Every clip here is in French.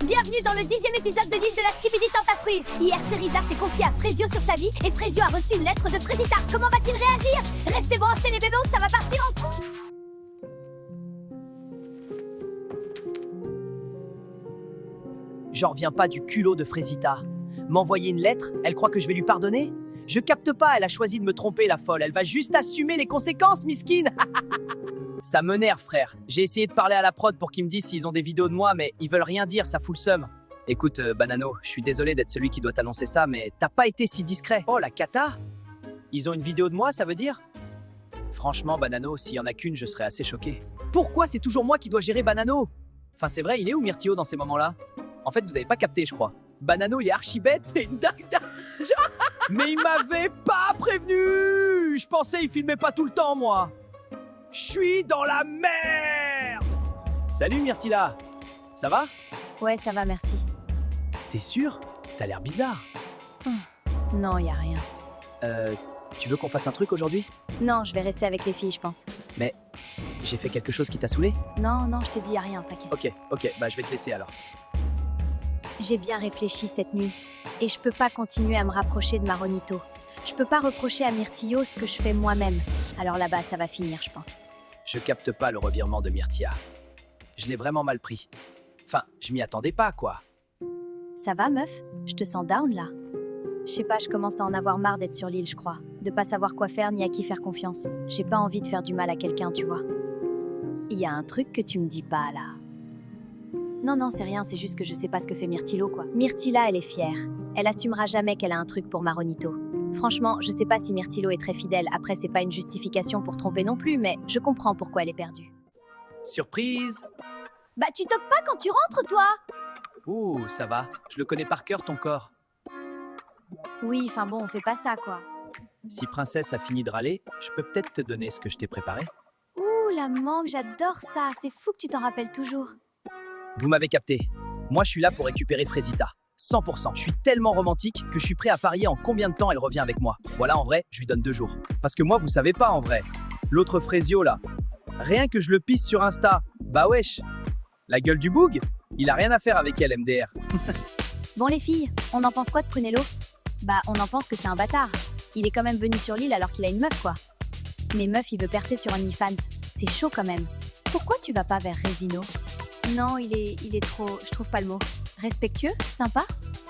Bienvenue dans le 10e épisode de l'île de la Skibidi Tentafruit. Hier, Cerisa s'est confiée à Frezio sur sa vie et Frezio a reçu une lettre de Frezita. Comment va-t-il réagir? Restez branchés les bébés, ça va partir en couille. J'en reviens pas du culot de Frezita. M'envoyer une lettre, elle croit que je vais lui pardonner? Je capte pas, elle a choisi de me tromper, la folle. Elle va juste assumer les conséquences, miskine. Ça m'énerve, frère. J'ai essayé de parler à la prod pour qu'ils me disent s'ils ont des vidéos de moi, mais ils veulent rien dire, ça fout le seum. Écoute, Banano, je suis désolé d'être celui qui doit t'annoncer ça, mais t'as pas été si discret. Oh, la cata! Ils ont une vidéo de moi, ça veut dire? Franchement, Banano, s'il y en a qu'une, je serais assez choqué. Pourquoi c'est toujours moi qui dois gérer Banano? Enfin, c'est vrai, il est où Myrtio dans ces moments-là? En fait, vous avez pas capté, je crois. Banano, il est archi bête, c'est une dingue. Mais il m'avait pas prévenu! Je pensais il filmait pas tout le temps, moi. Je suis dans la merde! Salut Myrtilla! Ça va? Ouais, ça va, merci. T'es sûr? T'as l'air bizarre. Non, y a rien. Tu veux qu'on fasse un truc aujourd'hui? Non, je vais rester avec les filles, je pense. Mais j'ai fait quelque chose qui t'a saoulé? Non, je t'ai dit y a rien, t'inquiète. Ok, bah je vais te laisser alors. J'ai bien réfléchi cette nuit. Et je peux pas continuer à me rapprocher de Maronito. Je peux pas reprocher à Myrtillo ce que je fais moi-même. Alors là-bas, ça va finir, je pense. Je capte pas le revirement de Myrtia. Je l'ai vraiment mal pris. Enfin, je m'y attendais pas, quoi. Ça va, meuf? Je te sens down, là. Je sais pas, je commence à en avoir marre d'être sur l'île, je crois. De pas savoir quoi faire ni à qui faire confiance. J'ai pas envie de faire du mal à quelqu'un, tu vois. Il y a un truc que tu me dis pas, là. Non, c'est rien, c'est juste que je sais pas ce que fait Myrtillo, quoi. Myrtilla, elle est fière. Elle assumera jamais qu'elle a un truc pour Maronito. Franchement, je sais pas si Myrtillo est très fidèle, après c'est pas une justification pour tromper non plus, mais je comprends pourquoi elle est perdue. Surprise! Bah tu toques pas quand tu rentres, toi! Ouh, ça va. Je le connais par cœur, ton corps. Oui, enfin bon, on fait pas ça, quoi. Si Princesse a fini de râler, je peux peut-être te donner ce que je t'ai préparé. Ouh, la mangue, j'adore ça, c'est fou que tu t'en rappelles toujours. Vous m'avez capté. Moi, je suis là pour récupérer Frezita. 100%. Je suis tellement romantique que je suis prêt à parier en combien de temps elle revient avec moi. Voilà, en vrai, je lui donne 2 jours. Parce que moi, vous savez pas, en vrai. L'autre Frezio, là. Rien que je le pisse sur Insta. Bah wesh. La gueule du boug, il a rien à faire avec elle, MDR. Bon les filles, on en pense quoi de Prunello? Bah, on en pense que c'est un bâtard. Il est quand même venu sur l'île alors qu'il a une meuf, quoi. Mais meuf, il veut percer sur OnlyFans. C'est chaud quand même. Pourquoi tu vas pas vers Resino? Non, il est trop... Je trouve pas le mot. Respectueux? Sympa?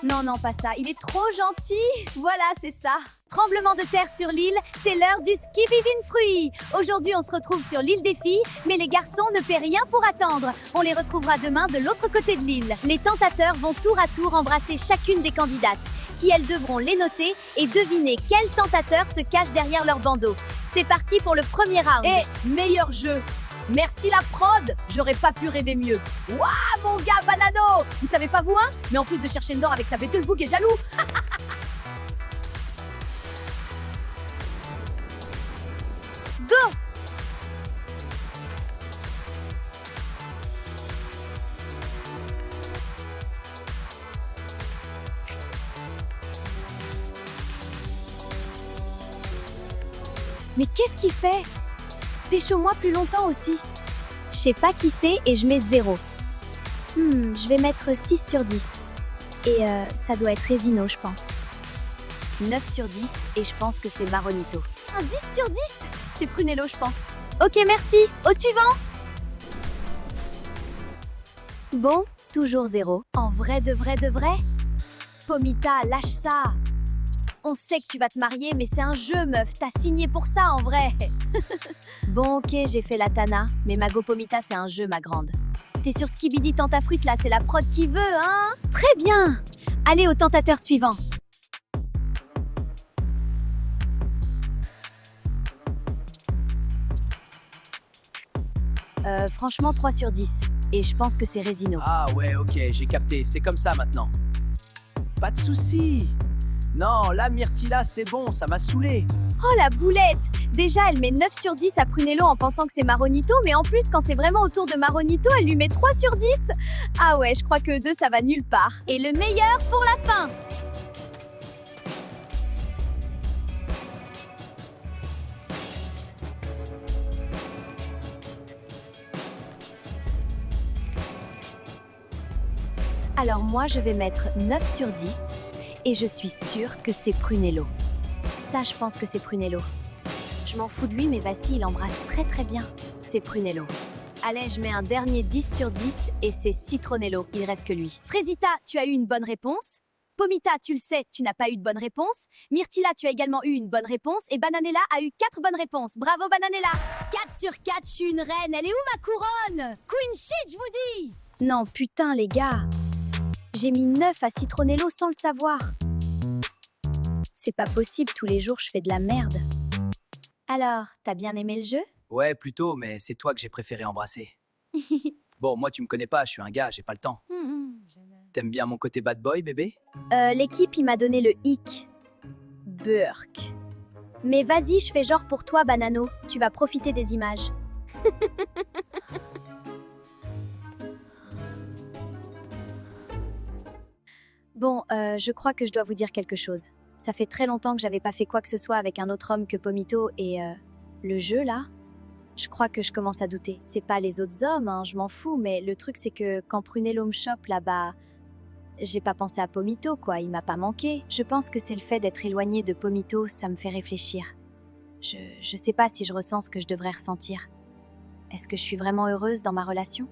Non, pas ça. Il est trop gentil. Voilà, c'est ça. Tremblement de terre sur l'île, c'est l'heure du Skibidi Fruit. Aujourd'hui, on se retrouve sur l'île des filles, mais les garçons ne paient rien pour attendre. On les retrouvera demain de l'autre côté de l'île. Les tentateurs vont tour à tour embrasser chacune des candidates, qui elles devront les noter et deviner quel tentateur se cache derrière leur bandeau. C'est parti pour le premier round. Et meilleur jeu. Merci la prod, j'aurais pas pu rêver mieux. Waouh mon gars Banano, vous savez pas vous hein? Mais en plus de chercher Ndor avec sa Betelboug est jaloux. Go! Mais qu'est-ce qu'il fait? Pécho-moi plus longtemps aussi. Je sais pas qui c'est et je mets 0. Je vais mettre 6 sur 10. Et ça doit être Resino, je pense. 9 sur 10 et je pense que c'est Maronito. Un 10 sur 10? C'est Prunello, je pense. Ok, merci. Au suivant. Bon, toujours 0. En vrai de vrai? Pomita, lâche ça. On sait que tu vas te marier, mais c'est un jeu, meuf. T'as signé pour ça, en vrai. Bon, ok, j'ai fait la Tana, mais ma Gopomita, c'est un jeu, ma grande. T'es sur Skibidi Tentafruit, là, c'est la prod qui veut, hein? Très bien. Allez au tentateur suivant. Franchement, 3 sur 10. Et je pense que c'est Resino. Ah ouais, ok, j'ai capté. C'est comme ça maintenant. Pas de soucis. Non, là, Myrtilla, c'est bon, ça m'a saoulé. Oh la boulette! Déjà, elle met 9 sur 10 à Prunello en pensant que c'est Maronito, mais en plus, quand c'est vraiment autour de Maronito, elle lui met 3 sur 10. Ah ouais, je crois que 2, ça va nulle part. Et le meilleur pour la fin! Alors moi, je vais mettre 9 sur 10 et je suis sûre que c'est Prunello. Ça, je pense que c'est Prunello. Je m'en fous de lui, mais Vassi, il embrasse très très bien. C'est Prunello. Allez, je mets un dernier 10 sur 10 et c'est Citronello. Il reste que lui. Frésita, tu as eu une bonne réponse. Pomita, tu le sais, tu n'as pas eu de bonne réponse. Myrtilla, tu as également eu une bonne réponse. Et Bananella a eu 4 bonnes réponses. Bravo Bananella. 4 sur 4, je suis une reine. Elle est où ma couronne? Queen shit, je vous dis. Non, putain les gars. J'ai mis 9 à Citronello sans le savoir. C'est pas possible, tous les jours je fais de la merde. Alors, t'as bien aimé le jeu? Ouais, plutôt, mais c'est toi que j'ai préféré embrasser. Bon, moi, tu me connais pas, je suis un gars, j'ai pas le temps. T'aimes bien mon côté bad boy, bébé? L'équipe, il m'a donné le hic. Burk. Mais vas-y, je fais genre pour toi, Banano. Tu vas profiter des images. Bon, je crois que je dois vous dire quelque chose. Ça fait très longtemps que j'avais pas fait quoi que ce soit avec un autre homme que Pomito et le jeu là, je crois que je commence à douter. C'est pas les autres hommes, hein, je m'en fous, mais le truc c'est que quand Prunello me chope là-bas, j'ai pas pensé à Pomito quoi, il m'a pas manqué. Je pense que c'est le fait d'être éloigné de Pomito, ça me fait réfléchir. Je sais pas si je ressens ce que je devrais ressentir. Est-ce que je suis vraiment heureuse dans ma relation ?